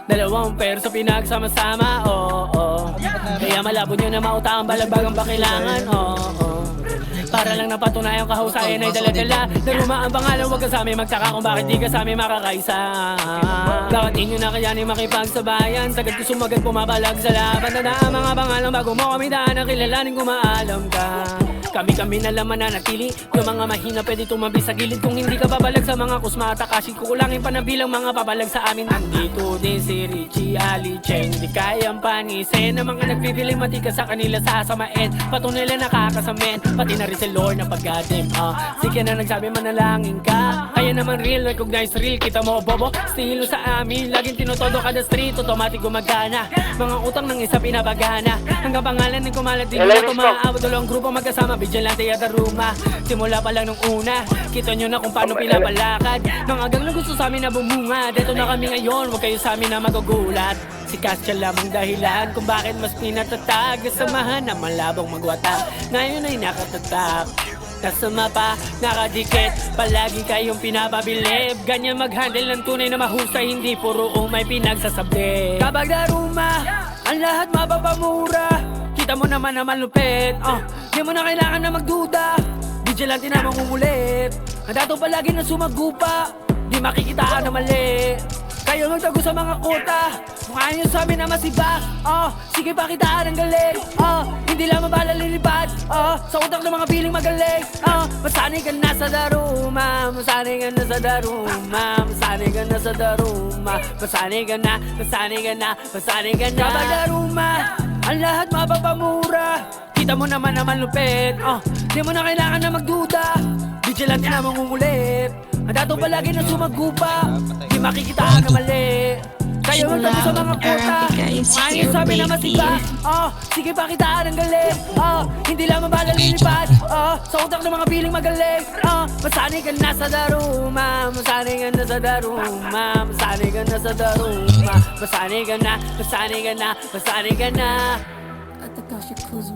Dalawang perso pinagsama-sama, kaya malabo nyo na mautang balagbagang pakilangan, para lang napatunayan kahusayan ay dala-dala. Daruma ang pangalan, huwag ka sa amin magtaka kung bakit di ka sa amin makakaisa. Bakit inyo na kayanin makipagsabayan? Sagad ko sumagat pumabalag sa laban. Tandaan mga pangalan bago mo kami daan ang kilalanin kung maalam ka. Kami na lang mananatili. Yung mga mahina pwede tumabi sa gilid. Kung hindi ka babalag sa mga kusmata kasi kukulangin pa na bilang mga babalag sa amin. Andito din si Richie, Ali, Cheng. Di kayang panisin ang mga nagpipiling matika sa kanila sasamain. Patunay nila nakakasamin, pati na rin si Lord na pag-gadim. Sige na nagsabi manalangin ka. Kaya naman real, recognize real. Kita mo bobo, estilo sa amin. Laging tinutodo kada street, automatic gumagana. Mga utang ng isa pinapagana. Hanggang pangalan ng kumalat din nila tumaabot. Dalawang grupo magkasama, vigilante at aruma. Simula pa lang nung una, kita nyo na kung paano pinapalakad. Mga gang na gusto sa amin na bumunga. Dito na kami ngayon, huwag kayo sa amin na magugulat. Si Kasya lamang dahilan kung bakit mas pinatatag. Kasamahan na malabong magwatak, ngayon ay nakatatak. Kasama pa, nakadikit, palagi kayong pinapabilib. Ganyan mag-handle ng tunay na mahusay, hindi puro umay pinagsasabi. Kapag daruma, ang lahat mapapamura. Kita mo naman na malupit, di mo na kailangan na magduda. Vigilante na mangungulit, ang dato palagi na sumagupa. Di makikitaan na mali. Kayo magtago sa mga kota, mukha nyo sa amin na masiba. Sige pakitaan ang galing, hindi lang mabala lilipad. Sa utak ng mga piling magaling. Masanay ka na sa daruma, masanay ka na sa daruma, masanay ka na sa daruma, masanay ka na, masanay ka na, masanay ka na. Kapag daruma, ang lahat mapapamura. Kita mo naman na malupit, di mo na kailangan na magduda. Vigilante na mangungulit, ang dato palagi na sumagupa. Di makikitaan na mali. Kayo ang tabi sa mga kota, ayaw sabi na masiba. Sige pakitaan ang galing, hindi lang mabala lilipad. Sa utak ng mga piling magaling. Masanay ka na sa daruma, masanay ka na sa daruma, masanay ka na sa daruma, masanay ka na, masanay ka na, masanay ka na. At the Gosh Cruise